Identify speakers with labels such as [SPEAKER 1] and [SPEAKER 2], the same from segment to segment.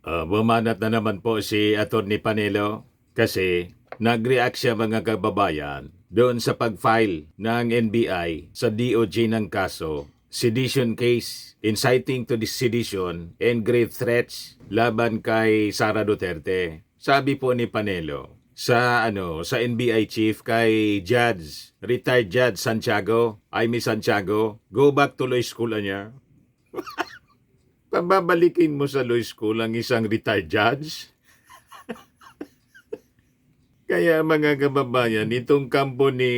[SPEAKER 1] Bumanat na naman po si Atty. Panelo kasi nag-react siya mga kababayan doon sa pag-file ng NBI sa DOJ ng kaso, sedition case, inciting to sedition and grave threats laban kay Sara Duterte. Sabi po ni Panelo sa NBI chief kay retired Judge Santiago, Amy Santiago, go back to law school niya. Pababalikin mo sa law school ang isang retired judge? Kaya mga kababayan, itong kampo ni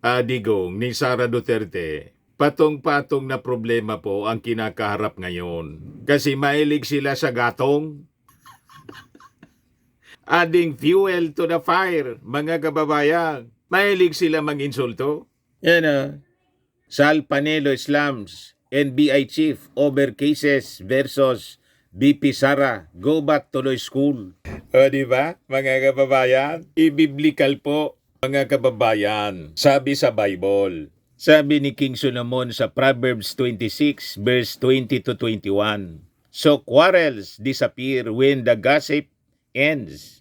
[SPEAKER 1] Digong, ni Sara Duterte, patong-patong na problema po ang kinakaharap ngayon. Kasi mahilig sila sa gatong. Adding fuel to the fire, mga kababayan. Mahilig sila mag-insulto. Yan Sal Panelo Slams, NBI Chief, over cases versus BP Sara, go back to law school. Di ba, mga kababayan? Ibiblical po, mga kababayan. Sabi sa Bible. Sabi ni King Solomon sa Proverbs 26, verse 20 to 21. So quarrels disappear when the gossip ends.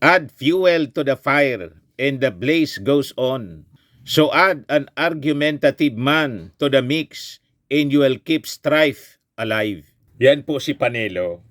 [SPEAKER 1] Add fuel to the fire and the blaze goes on. So add an argumentative man to the mix and you will keep strife alive. Yan po si Panelo.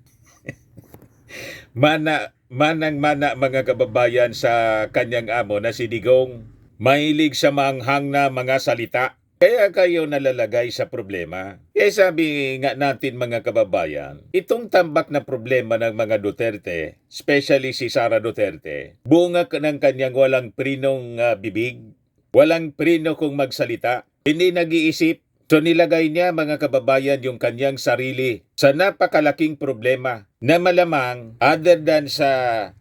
[SPEAKER 1] Manang-mana mga kababayan sa kanyang amo na si Digong. Mahilig sa manghang na mga salita. Kaya kayo nalalagay sa problema. Kaya sabi nga natin mga kababayan, itong tambak na problema ng mga Duterte, especially si Sara Duterte, bunga ng kanyang walang prinong bibig, walang prino kung magsalita, hindi nag-iisip. So nilagay niya mga kababayan yung kanyang sarili sa napakalaking problema na malamang other than sa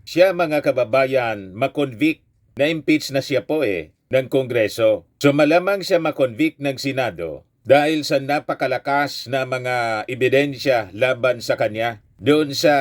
[SPEAKER 1] siya mga kababayan makonvict na impeach na siya po ng Kongreso. So malamang siya makonvict ng Senado dahil sa napakalakas na mga ebidensya laban sa kanya doon sa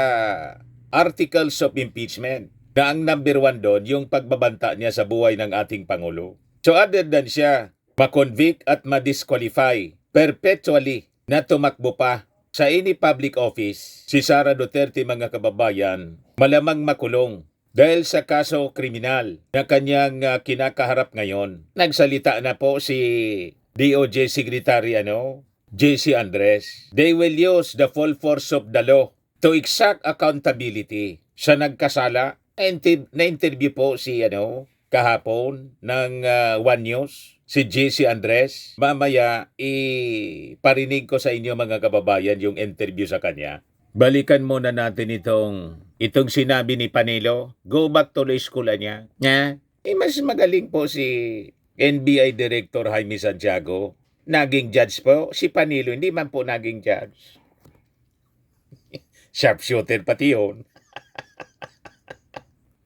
[SPEAKER 1] articles of impeachment na ang number 1 doon yung pagbabanta niya sa buhay ng ating Pangulo. So other than siya makonvict at madisqualify perpetually na tumakbo pa sa any public office, si Sara Duterte mga kababayan, malamang makulong dahil sa kaso kriminal na kanyang kinakaharap ngayon. Nagsalita na po si DOJ Secretary JC Andres. They will use the full force of the law to exact accountability sa nagkasala. Na-interview po si kahapon ng One News, si JC Andres. Mamaya iparinig ko sa inyo mga kababayan yung interview sa kanya. Balikan muna natin itong sinabi ni Panelo. Go back to law school niya. Mas magaling po si NBI Director Jaime Santiago. Naging judge po. Si Panelo hindi man po naging judge. Sharpshooter pati yun.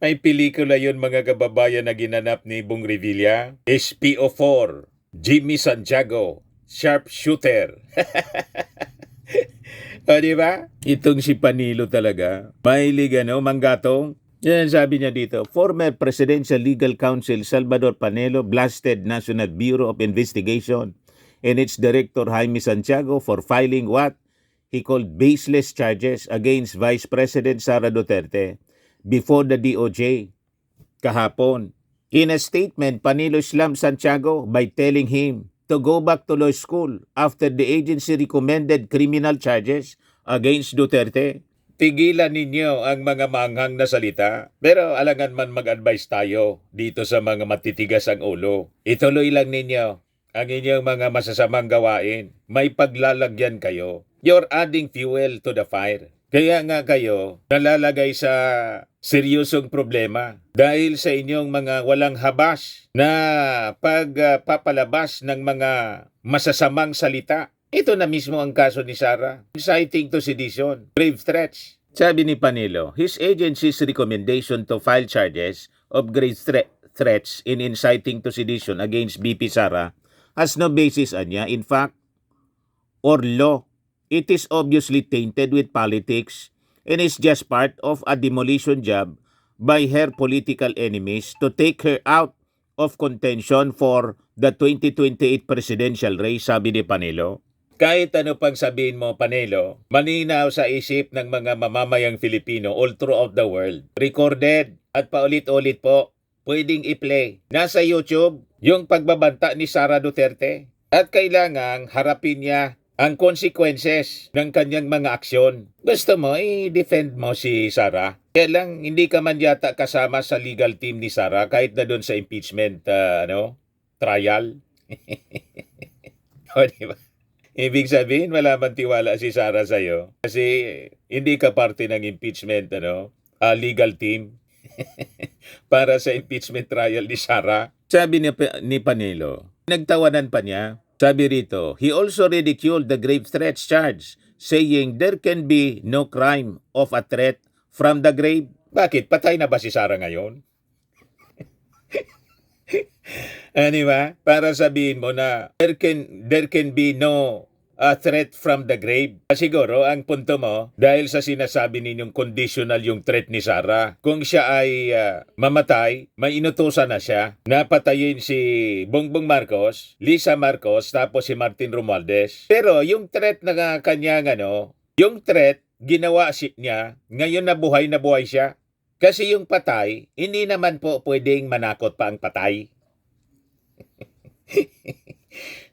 [SPEAKER 1] May pelikula yun mga kababayan na ginanap ni Bong Revilla. SPO4, Jimmy Santiago, Sharpshooter. Diba? Itong si Panelo talaga. Mahilig manggatong. Yan sabi niya dito, former Presidential Legal Counsel Salvador Panelo blasted National Bureau of Investigation and its Director Jaime Santiago for filing what he called baseless charges against Vice President Sara Duterte before the DOJ kahapon. In a statement, Panelo slammed Santiago by telling him to go back to law school after the agency recommended criminal charges against Duterte. Tigilan ninyo ang mga manghang na salita. Pero alangan man mag-advise tayo dito sa mga matitigas ang ulo. Ituloy lang ninyo ang inyong mga masasamang gawain. May paglalagyan kayo. You're adding fuel to the fire. Kaya nga kayo nalalagay sa seryosong problema dahil sa inyong mga walang habas na pagpapalabas ng mga masasamang salita. Ito na mismo ang kaso ni Sara. Inciting to sedition, grave threats. Sabi ni Panelo, his agency's recommendation to file charges of grave threats in inciting to sedition against BP Sara has no basis in fact or law. It is obviously tainted with politics and is just part of a demolition job by her political enemies to take her out of contention for the 2028 presidential race, sabi ni Panelo. Kahit ano pang sabihin mo, Panelo, malinaw sa isip ng mga mamamayang Filipino all throughout the world. Recorded at paulit-ulit po, pwedeng i-play. Nasa YouTube, yung pagbabanta ni Sara Duterte. At kailangang harapin niya ang consequences ng kanyang mga aksyon. Gusto mo, i-defend mo si Sara. Kaya lang, hindi ka man yata kasama sa legal team ni Sara kahit na doon sa impeachment trial. O, diba? Ibig sabihin, wala man tiwala si Sara sa'yo. Kasi hindi ka parte ng impeachment legal team para sa impeachment trial ni Sara. Sabi ni Panelo, nagtawanan pa niya. Sabi rito, he also ridiculed the grave threats charge, saying there can be no crime of a threat from the grave. Bakit? Patay na ba si Sara ngayon? Diba? Para sabihin mo na there can be no threat from the grave. Siguro, ang punto mo, dahil sa sinasabi ninyong conditional yung threat ni Sara, kung siya ay mamatay, may inutusan na siya na patayin si Bongbong Marcos, Lisa Marcos, tapos si Martin Romualdez. Pero yung threat na kanyang yung threat, ginawa niya, ngayon na buhay siya. Kasi yung patay, hindi naman po pwedeng manakot pa ang patay.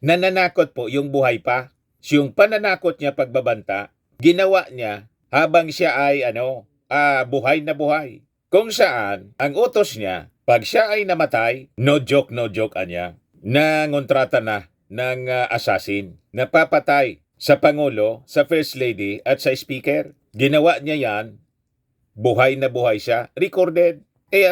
[SPEAKER 1] Nananakot po yung buhay pa. Yung pananakot niya pagbabanta, ginawa niya habang siya ay buhay na buhay. Kung saan, ang utos niya, pag siya ay namatay, no joke anya, nangontrata na ng assassin, napapatay sa Pangulo, sa First Lady at sa Speaker. Ginawa niya yan, buhay na buhay siya, recorded.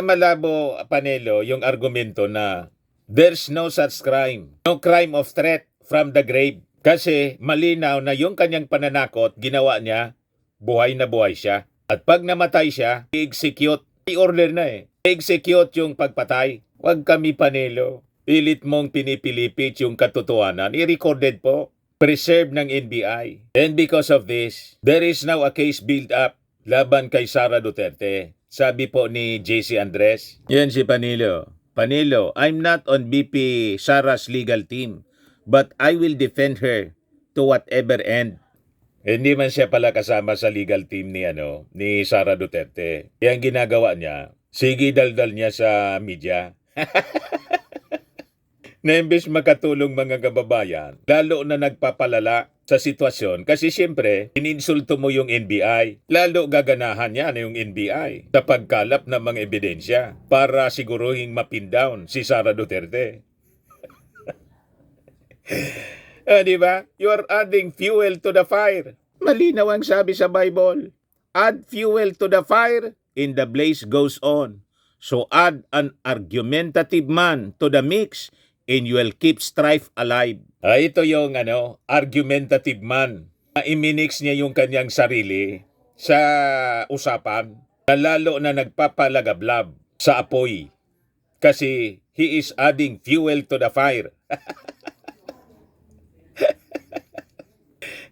[SPEAKER 1] Malabo, Panelo, yung argumento na there's no such crime, no crime of threat from the grave. Kasi malinaw na yung kanyang pananakot, ginawa niya, buhay na buhay siya. At pag namatay siya, i-execute. I-order na I-execute yung pagpatay. Huwag kami, Panelo. Pilit mong pinipilipit yung katotohanan. I-recorded po. Preserve ng NBI. And because of this, there is now a case built up laban kay Sara Duterte. Sabi po ni JC Andres. Yan si Panelo. Panelo, I'm not on BP Sara's legal team, but I will defend her to whatever end. Hindi man siya pala kasama sa legal team ni Sara Duterte. Yang ginagawa niya, sige daldal niya sa media. Na imbes makatulong mga kababayan, lalo na nagpapalala sa sitwasyon kasi siyempre, ininsulto mo yung NBI. Lalo gaganahan niya yung NBI sa pagkalap ng mga ebidensya para siguruhing mapin down si Sara Duterte. Diba? You are adding fuel to the fire. Malinaw ang sabi sa Bible. Add fuel to the fire, and the blaze goes on. So add an argumentative man to the mix, and you will keep strife alive. Ito yung argumentative man. Iminix niya yung kanyang sarili sa usapan na lalo na nagpapalagablab sa apoy. Kasi he is adding fuel to the fire.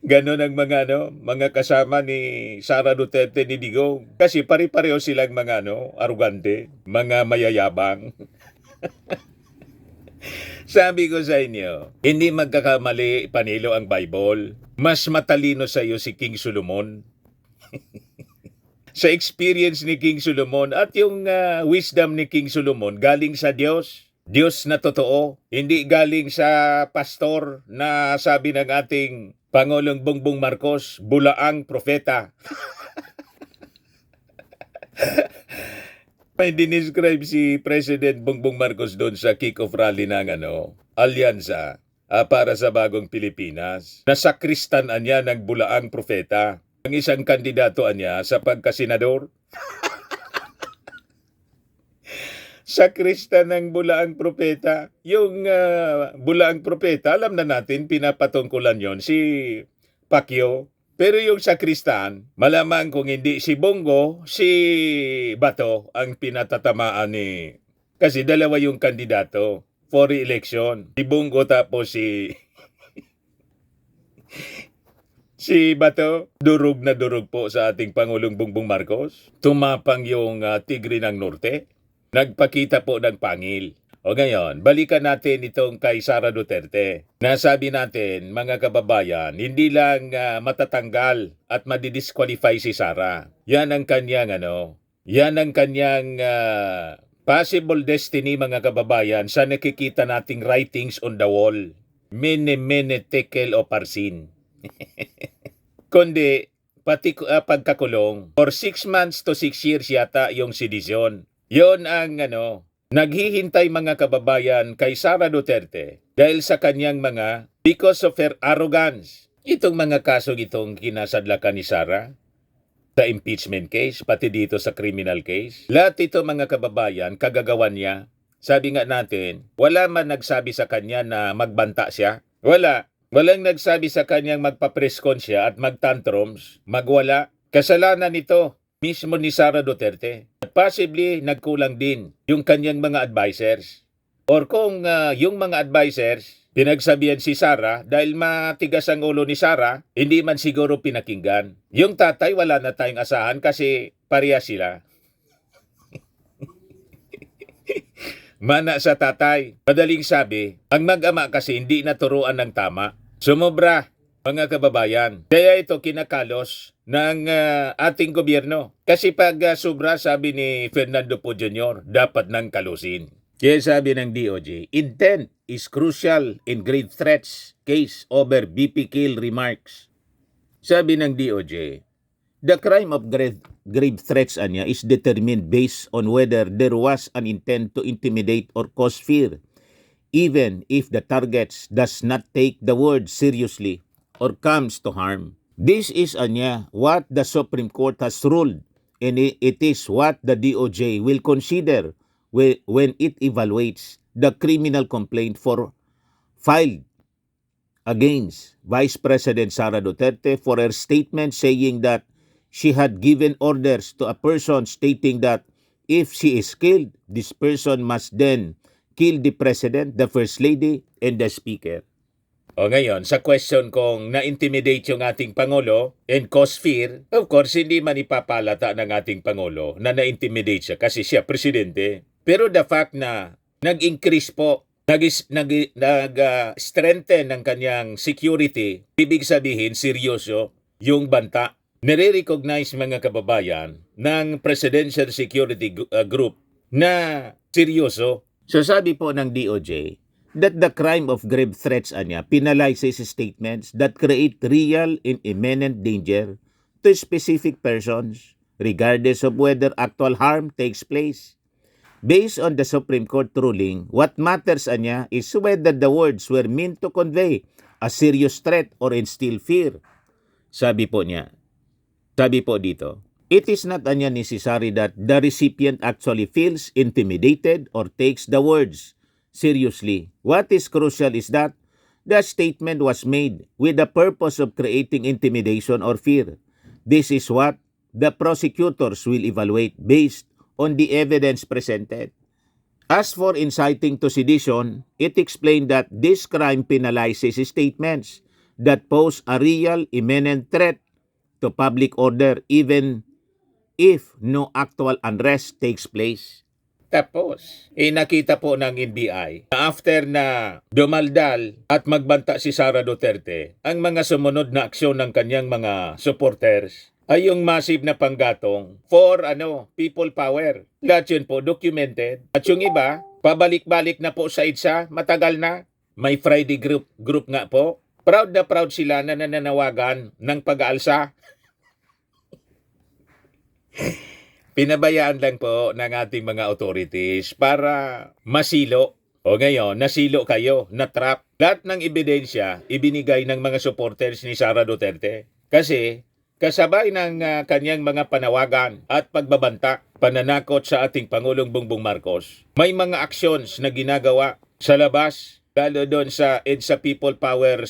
[SPEAKER 1] Ganon ang mga kasama ni Sara Duterte ni Digong. Kasi pare-pareho silang mga arugante, mga mayayabang. Sabi ko sa inyo, hindi magkakamali, Panelo, ang Bible. Mas matalino sa iyo si King Solomon. Sa experience ni King Solomon at yung wisdom ni King Solomon galing sa Diyos. Diyos na totoo, hindi galing sa pastor na sabi ng ating Pangulong Bongbong Marcos, bulaang propeta. May dinescribe si President Bongbong Marcos doon sa kick-off rally ng Alyansa para sa bagong Pilipinas. Nasakristanan niya ng bulaang propeta. Ang isang kandidato niya sa pagkasenador. Sakristan ng bulaang propeta. Yung bulaang propeta, alam na natin, pinapatungkulan yon si Pacquiao. Pero yung sakristan, malamang kung hindi si Bongo, si Bato ang pinatatamaan ni... Kasi dalawa yung kandidato for re-election. Si Bongo tapos si... si Bato, durog na durog po sa ating Pangulong Bongbong Marcos. Tumapang yung Tigre ng Norte. Nagpakita po ng pangil. O ngayon, balikan natin itong kay Sara Duterte. Nasabi natin, mga kababayan, hindi lang matatanggal at madidisqualify si Sara. Yan ang kanyang possible destiny, mga kababayan, sa nakikita nating writings on the wall. Mene mene tekel o parsin. Kundi pati pagkakulong for 6 months to 6 years yata yung sedisyon. Yon ang naghihintay, mga kababayan, kay Sara Duterte dahil sa kanyang because of her arrogance. Itong mga kasong itong kinasadlakan ni Sara, the impeachment case, pati dito sa criminal case, lahat ito, mga kababayan, kagagawan niya. Sabi nga natin, wala man nagsabi sa kanya na magbanta siya. Walang nagsabi sa kanyang magpa-preskon siya at magtantrums, magwala. Kasalanan nito mismo ni Sara Duterte. At possibly nagkulang din yung kanyang mga advisors. Or kung yung mga advisors pinagsabihan si Sara dahil matigas ang ulo ni Sara, hindi man siguro pinakinggan. Yung tatay wala na tayong asahan kasi pareha sila. Mana sa tatay. Madaling sabi, ang mag-ama kasi hindi naturuan ng tama. Sumobra, mga kababayan. Kaya ito kinakalos ng ating gobyerno. Kasi pag sobra, sabi ni Fernando Poe Jr., dapat nang kalusin. Kaya sabi ng DOJ, intent is crucial in grave threats case over BP Kill remarks. Sabi ng DOJ, the crime of grave threats is determined based on whether there was an intent to intimidate or cause fear, even if the targets does not take the word seriously or comes to harm. This is what the Supreme Court has ruled, and it is what the DOJ will consider when it evaluates the criminal complaint filed against Vice President Sara Duterte for her statement saying that she had given orders to a person stating that if she is killed, this person must then kill the President, the First Lady, and the Speaker. O ngayon, sa question kung na-intimidate yung ating Pangulo and cause fear, of course, hindi man ipapalata ng ating Pangulo na na-intimidate siya kasi siya presidente. Pero the fact na nag-increase po, nag-strengthen ng kanyang security, ibig sabihin, seryoso yung banta. Nare-recognize, mga kababayan, ng Presidential Security Group na seryoso. So sabi po ng DOJ that the crime of grave threats penalizes statements that create real and imminent danger to specific persons regardless of whether actual harm takes place. Based on the Supreme Court ruling, what matters is whether the words were meant to convey a serious threat or instill fear. Sabi po dito, it is not necessary that the recipient actually feels intimidated or takes the words seriously. What is crucial is that the statement was made with the purpose of creating intimidation or fear. This is what the prosecutors will evaluate based on the evidence presented. As for inciting to sedition, it explained that this crime penalizes statements that pose a real imminent threat to public order even if no actual unrest takes place. Tapos, nakita po ng NBI na after na dumaldal at magbanta si Sara Duterte, ang mga sumunod na aksyon ng kanyang mga supporters ay yung massive na panggatong for people power. Lahat yun po documented. At yung iba, pabalik-balik na po sa EDSA, matagal na. May Friday group nga po. Proud na proud sila na nananawagan ng pag-aalsa. Pinabayaan lang po ng ating mga authorities para masilo. O ngayon, nasilo kayo, na-trap. Lahat ng ebidensya ibinigay ng mga supporters ni Sara Duterte. Kasi kasabay ng kanyang mga panawagan at pagbabanta, pananakot sa ating Pangulong Bongbong Marcos, may mga actions na ginagawa sa labas, lalo doon sa EDSA People Power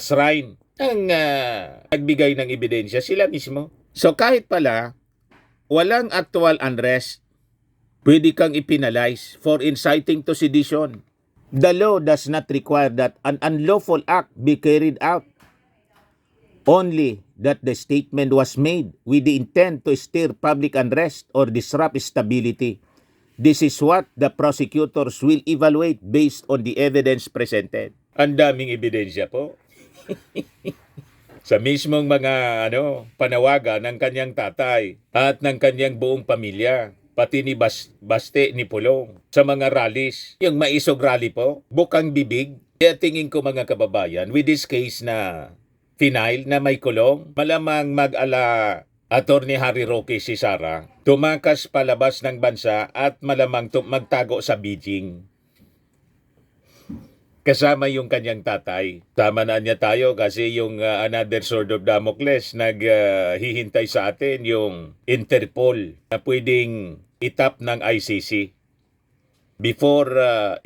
[SPEAKER 1] shrine, ang nagbigay ng ebidensya sila mismo. So kahit pala walang actual unrest, pwede kang ipinalize for inciting to sedition. The law does not require that an unlawful act be carried out. Only that the statement was made with the intent to stir public unrest or disrupt stability.
[SPEAKER 2] This is what the prosecutors will evaluate based on the evidence presented.
[SPEAKER 1] Ang daming ebidensya po. Sa mismong mga panawagan ng kanyang tatay at ng kanyang buong pamilya, pati ni Baste ni Pulong sa mga rallies, yung maisog rally po, bukang bibig. Kaya tingin ko mga kababayan, with this case na final na may kulong, malamang mag-ala Attorney Harry Roque si Sara, tumakas palabas ng bansa at malamang magtago sa Beijing. Kasama yung kanyang tatay. Tama na niya tayo kasi yung another sword of Damocles naghihintay sa atin yung Interpol na pwedeng itap ng ICC before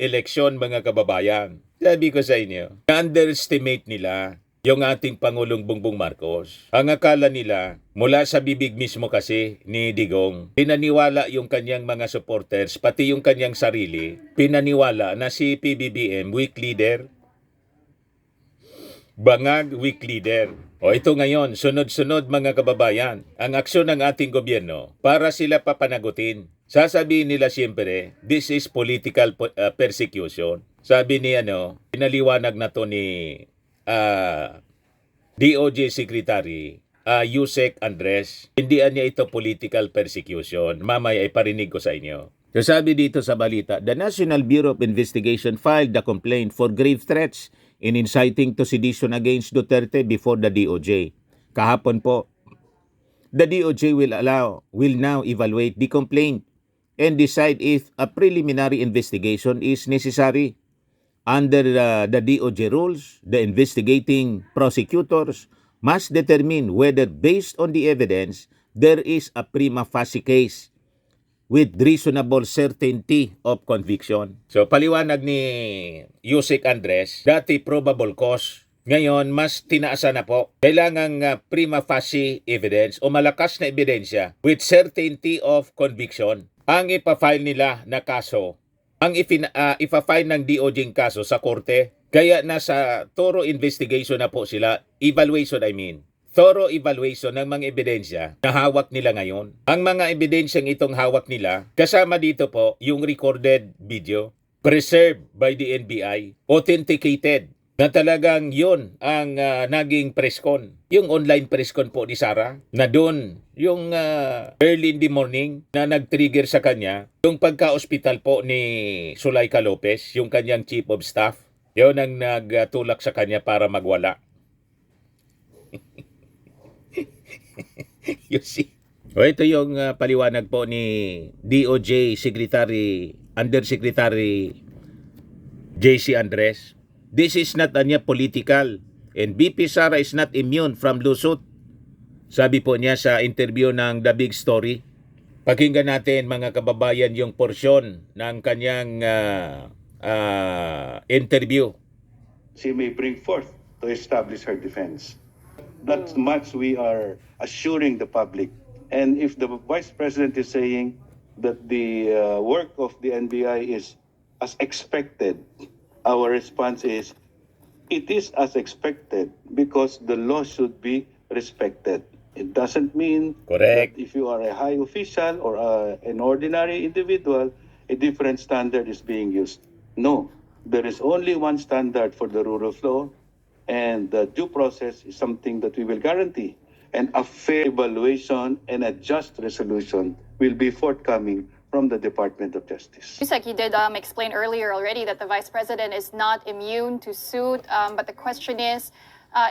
[SPEAKER 1] election mga kababayan. Sabi ko sa inyo, na-underestimate nila yung ating Pangulong Bongbong Marcos. Ang akala nila, mula sa bibig mismo kasi ni Digong, pinaniwala yung kanyang mga supporters, pati yung kanyang sarili, pinaniwala na si PBBM, weak leader, bangag weak leader. O ito ngayon, sunod-sunod mga kababayan, ang aksyon ng ating gobyerno para sila papanagutin. Sasabihin nila siyempre, this is political persecution. Sabi ni pinaliwanag na to ni DOJ Secretary Yusek Andres, hindi niya ito political persecution. Mamaya iparinig ko sa inyo.
[SPEAKER 2] So sabi dito sa balita, the National Bureau of Investigation filed a complaint for grave threats in inciting to sedition against Duterte before the DOJ. Kahapon po, the DOJ will now evaluate the complaint and decide if a preliminary investigation is necessary. Under the DOJ rules, the investigating prosecutors must determine whether based on the evidence, there is a prima facie case with reasonable certainty of conviction.
[SPEAKER 1] So paliwanag ni Yusek Andres, dati probable cause. Ngayon, mas tinaasan na po. Kailangang prima facie evidence o malakas na ebidensya with certainty of conviction ang ipafile nila na kaso. Ang ipa-file ng DOJ kaso sa korte, kaya nasa thorough investigation na po sila, thorough evaluation ng mga ebidensya na hawak nila ngayon. Ang mga ebidensyang itong hawak nila, kasama dito po yung recorded video, preserved by the NBI, authenticated, na talagang yun ang naging presscon. Yung online presscon po ni Sara, na doon yung early in the morning na nag-trigger sa kanya, yung pagka-hospital po ni Zulaika Lopez, yung kanyang chief of staff, yun ang nagtulak sa kanya para magwala. You see? O ito yung paliwanag po ni DOJ Undersecretary JC Andres. This is not political and BP Sara is not immune from lawsuit. Sabi po niya sa interview ng The Big Story. Pakinggan natin mga kababayan yung porsyon ng kanyang interview.
[SPEAKER 3] She may bring forth to establish her defense. That much we are assuring the public. And if the Vice President is saying that the work of the NBI is as expected, our response is, it is as expected because the law should be respected. It doesn't mean
[SPEAKER 1] Correct.
[SPEAKER 3] that if you are a high official or an ordinary individual, a different standard is being used. No, there is only one standard for the rule of law, and the due process is something that we will guarantee. And a fair evaluation and a just resolution will be forthcoming from the Department of Justice.
[SPEAKER 4] Yusek, you did explain earlier already that the Vice President is not immune to suit, but the question is,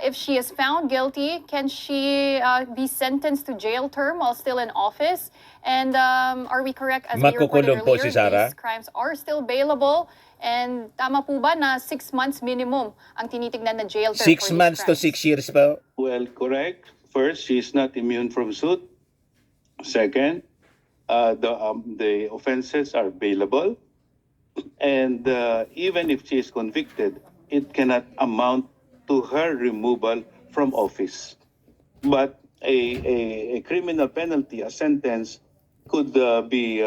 [SPEAKER 4] if she is found guilty, can she be sentenced to jail term while still in office? And are we correct, as we reported
[SPEAKER 1] Makukulong po
[SPEAKER 4] earlier,
[SPEAKER 1] si Sara?
[SPEAKER 4] these crimes are still bailable? And tama po ba na 6 months minimum ang tinitignan na jail term
[SPEAKER 1] 6 months to 6 years po.
[SPEAKER 3] Well, correct. First, she is not immune from suit. Second, the offenses are bailable. And even if she is convicted, it cannot amount to her removal from office. But a criminal penalty, a sentence, could be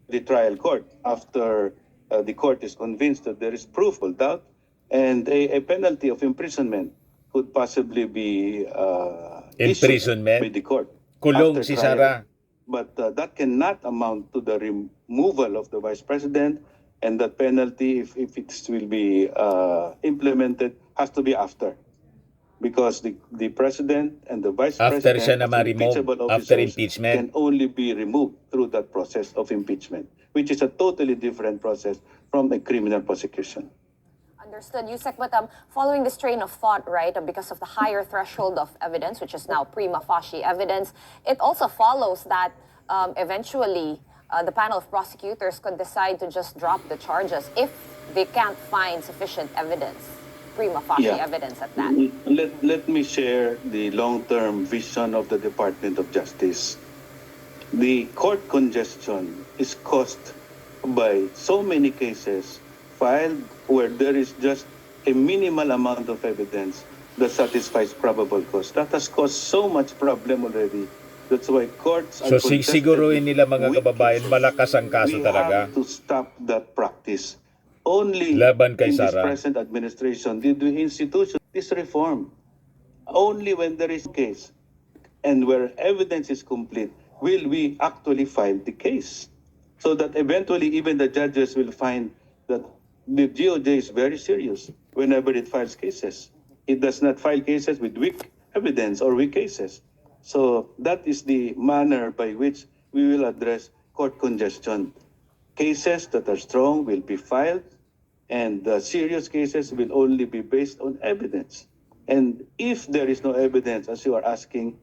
[SPEAKER 3] the trial court after the court is convinced that there is proof of doubt, and a penalty of imprisonment could possibly be issued
[SPEAKER 1] Imprisonment?
[SPEAKER 3] by the court.
[SPEAKER 1] Kulong
[SPEAKER 3] after
[SPEAKER 1] si
[SPEAKER 3] trial.
[SPEAKER 1] Sara.
[SPEAKER 3] but that cannot amount to the removal of the vice president, and that penalty, if it will be implemented, has to be after. Because the president and the vice
[SPEAKER 1] After siya
[SPEAKER 3] president
[SPEAKER 1] na
[SPEAKER 3] as
[SPEAKER 1] ma-remove,
[SPEAKER 3] impeachable
[SPEAKER 1] after
[SPEAKER 3] officers
[SPEAKER 1] impeachment.
[SPEAKER 3] can only be removed through that process of impeachment, which is a totally different process from a criminal prosecution.
[SPEAKER 5] Understood, Yusek. But following this train of thought, right, because of the higher threshold of evidence, which is now prima facie evidence, it also follows that eventually the panel of prosecutors could decide to just drop the charges if they can't find sufficient evidence, prima facie
[SPEAKER 3] Yeah.
[SPEAKER 5] evidence at that.
[SPEAKER 3] Let me share the long-term vision of the Department of Justice. The court congestion is caused by so many cases filed where there is just a minimal amount of evidence that satisfies probable cause. That has caused so much problem already. That's why courts
[SPEAKER 1] So
[SPEAKER 3] are contested
[SPEAKER 1] siguruhin
[SPEAKER 3] with
[SPEAKER 1] nila mga
[SPEAKER 3] weak
[SPEAKER 1] kababayan,
[SPEAKER 3] cases.
[SPEAKER 1] malakas ang kaso
[SPEAKER 3] We
[SPEAKER 1] talaga
[SPEAKER 3] have to stop that practice. Only
[SPEAKER 1] laban kay
[SPEAKER 3] in this
[SPEAKER 1] Sara.
[SPEAKER 3] present administration did we institution this reform. Only when there is a case and where evidence is complete will we actually file the case. So that eventually even the judges will find that the DOJ is very serious whenever it files cases. It does not file cases with weak evidence or weak cases. So that is the manner by which we will address court congestion. Cases that are strong will be filed, and serious cases will only be based on evidence. And if there is no evidence, as you are asking,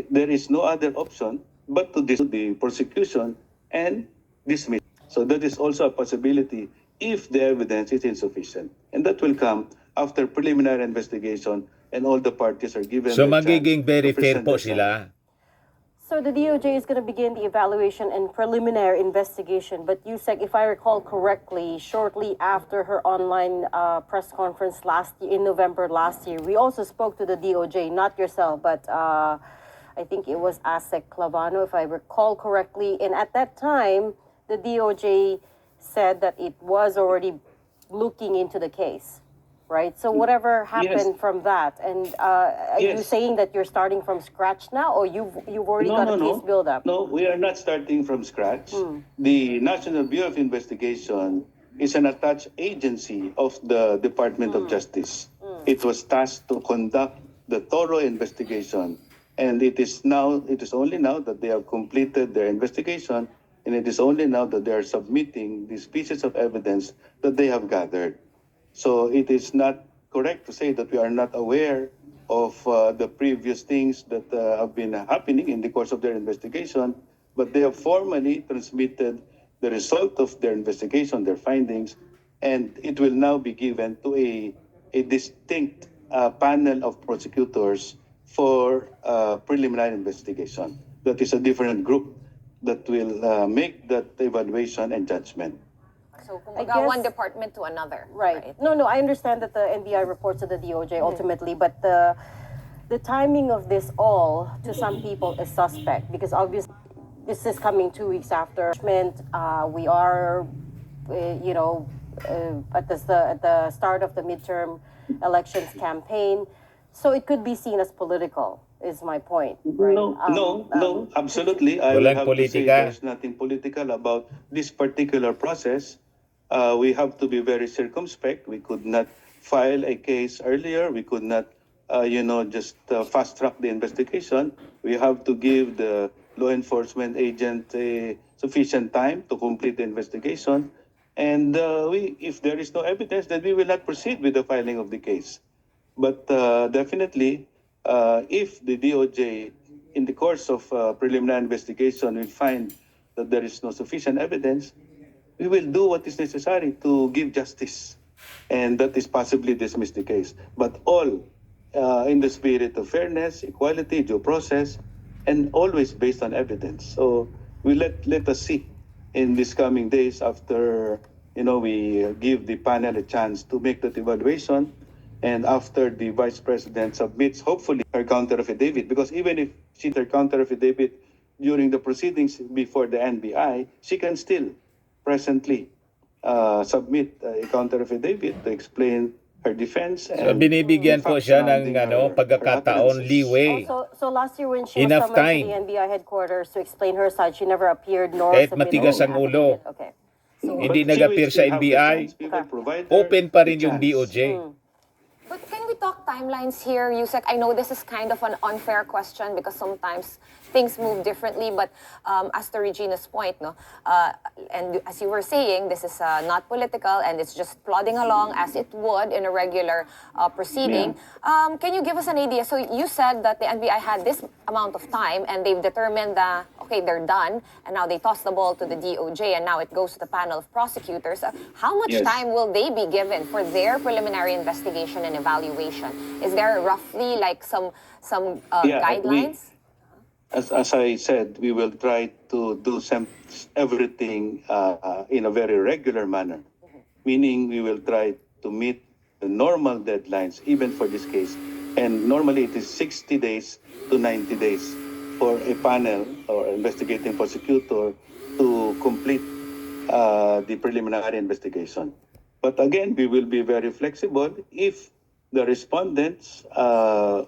[SPEAKER 3] there is no other option but to dismiss the prosecution and dismiss. So that is also a possibility if the evidence is insufficient. And that will come after preliminary investigation and all the parties are given
[SPEAKER 1] So
[SPEAKER 3] the chance
[SPEAKER 1] magiging very
[SPEAKER 3] to
[SPEAKER 1] fair
[SPEAKER 3] present
[SPEAKER 1] po
[SPEAKER 3] their side.
[SPEAKER 1] sila.
[SPEAKER 6] So the DOJ is going to begin the evaluation and preliminary investigation. But Yusek, if I recall correctly, shortly after her online press conference in November last year, we also spoke to the DOJ, not yourself, but I think it was Asek Clavano, if I recall correctly. And at that time, the DOJ said that it was already looking into the case, right? So whatever happened from that, and are you
[SPEAKER 3] Yes.
[SPEAKER 6] saying that you're starting from scratch now, or you've already got a case build up?
[SPEAKER 3] No, we are not starting from scratch. The National Bureau of Investigation is an attached agency of the Department of Justice. It was tasked to conduct the thorough investigation, and it is only now that they have completed their investigation, and it is only now that they are submitting these pieces of evidence that they have gathered. So it is not correct to say that we are not aware of the previous things that have been happening in the course of their investigation, but they have formally transmitted the result of their investigation, their findings, and it will now be given to a distinct panel of prosecutors for preliminary investigation. That is a different group that will make that evaluation and judgment.
[SPEAKER 5] So
[SPEAKER 6] I
[SPEAKER 5] kumbaga, one
[SPEAKER 6] guess-
[SPEAKER 5] department to another.
[SPEAKER 6] Right. No, I understand that the NBI reports to the DOJ ultimately, but the timing of this all to some people is suspect because obviously this is coming 2 weeks after judgment. We are, at the start of the midterm elections campaign, so it could be seen as political. Is my point, right?
[SPEAKER 3] No, absolutely. I will
[SPEAKER 1] Walang
[SPEAKER 3] have to say
[SPEAKER 1] politika.
[SPEAKER 3] there's nothing political about this particular process. We have to be very circumspect. We could not file a case earlier. We could not, just fast track the investigation. We have to give the law enforcement agent sufficient time to complete the investigation. And if there is no evidence, then we will not proceed with the filing of the case. But definitely, if the DOJ, in the course of preliminary investigation, will find that there is no sufficient evidence, we will do what is necessary to give justice. And that is possibly dismiss the case. But all in the spirit of fairness, equality, due process, and always based on evidence. So we let us see in these coming days after we give the panel a chance to make that evaluation. And after the Vice President submits, hopefully, her counter affidavit, because even if she her counter affidavit during the proceedings before the NBI, she can still presently submit a counter affidavit to explain her defense.
[SPEAKER 1] So binibigyan po siya ng pagkakataon, leeway.
[SPEAKER 6] So last year when she
[SPEAKER 1] Enough
[SPEAKER 6] was summoned
[SPEAKER 1] time.
[SPEAKER 6] to the NBI headquarters to explain her side, she never appeared nor
[SPEAKER 1] Kahit
[SPEAKER 6] submitted
[SPEAKER 1] matigas
[SPEAKER 6] any
[SPEAKER 1] ang ulo.
[SPEAKER 6] affidavit. Okay.
[SPEAKER 1] Hindi
[SPEAKER 3] But she
[SPEAKER 1] nag-appear
[SPEAKER 3] will
[SPEAKER 1] sa
[SPEAKER 3] still have the
[SPEAKER 1] NBI.
[SPEAKER 3] chance. We will provide her
[SPEAKER 1] Open pa rin
[SPEAKER 3] the
[SPEAKER 1] yung
[SPEAKER 3] chance.
[SPEAKER 1] DOJ.
[SPEAKER 5] But can we talk timelines here, Yusek? I know this is kind of an unfair question because sometimes things move differently. But as to Regina's point, no, and as you were saying, this is not political and it's just plodding along as it would in a regular proceeding. Can you give us an idea? So you said that the NBI had this amount of time and they've determined that okay, they're done, and now they toss the ball to the DOJ, and now it goes to the panel of prosecutors. How much
[SPEAKER 3] Yes.
[SPEAKER 5] time will they be given for their preliminary investigation and evaluation? Is there roughly like some guidelines?
[SPEAKER 3] As I said, we will try to do everything in a very regular manner, meaning we will try to meet the normal deadlines, even for this case. And normally it is 60 days to 90 days for a panel or investigating prosecutor to complete the preliminary investigation. But again, we will be very flexible if the respondents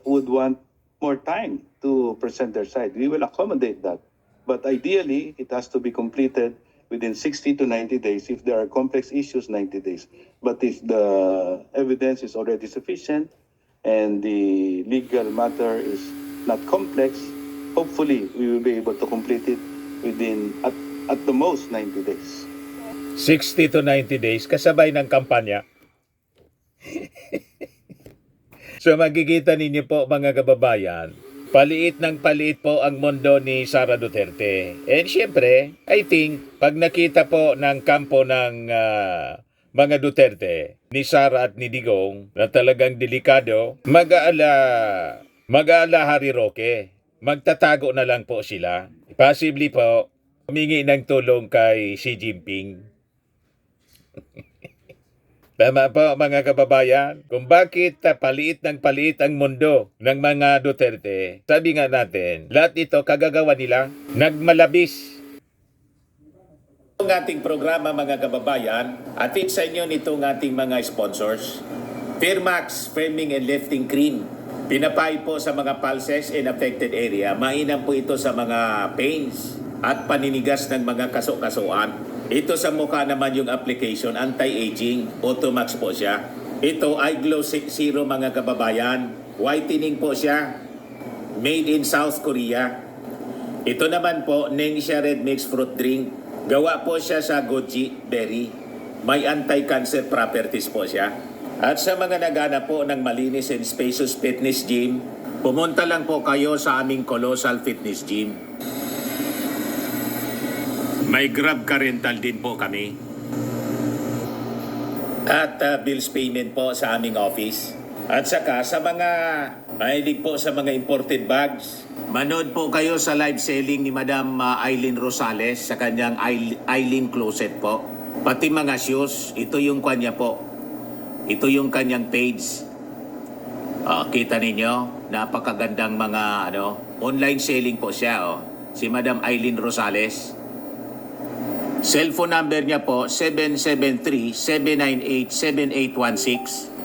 [SPEAKER 3] would want more time to present their side. We will accommodate that. But ideally, it has to be completed within 60 to 90 days. If there are complex issues, 90 days. But if the evidence is already sufficient and the legal matter is not complex, hopefully we will be able to complete it within at the most 90 days.
[SPEAKER 1] 60 to 90 days, kasabay ng kampanya. So makikita ninyo po mga kababayan, paliit ng paliit po ang mundo ni Sara Duterte. And syempre, I think, pag nakita po ng kampo ng mga Duterte, ni Sara at ni Digong, na talagang delikado, mag-aala Harry Roque. Magtatago na lang po sila. Possibly po, humingi ng tulong kay Xi Jinping. Tama po mga kababayan, kung bakit paliit ng paliit ang mundo ng mga Duterte. Sabi nga natin, lahat ito kagagawa nila, nagmalabis. Ang ating programa mga kababayan, atid sa inyo nitong ating mga sponsors. Firmax Firming and Lifting Cream. Pinapay po sa mga pulses in affected area. Mainam po ito sa mga pains at paninigas ng mga kaso-kasuan. Ito sa mukha naman yung application, anti-aging, Automax po siya. Ito ay Glow Zero mga kababayan. Whitening po siya. Made in South Korea. Ito naman po, Nengxia Red Mix Fruit Drink. Gawa po siya sa goji berry. May anti-cancer properties po siya. At sa mga nagana po ng malinis and spacious fitness gym, pumunta lang po kayo sa aming Colossal Fitness Gym. May Grab Car Rental din po kami. At bills payment po sa aming office. At saka sa mga mahilig po sa mga imported bags, manood po kayo sa live selling ni Madam Eileen Rosales sa kanyang Eileen Closet po. Pati mga shoes, ito yung kanya po. Ito yung kanyang page. Kita ninyo, napakagandang mga online selling po siya. Si Madam Eileen Rosales. Cellphone number niya po, 773-798-7816.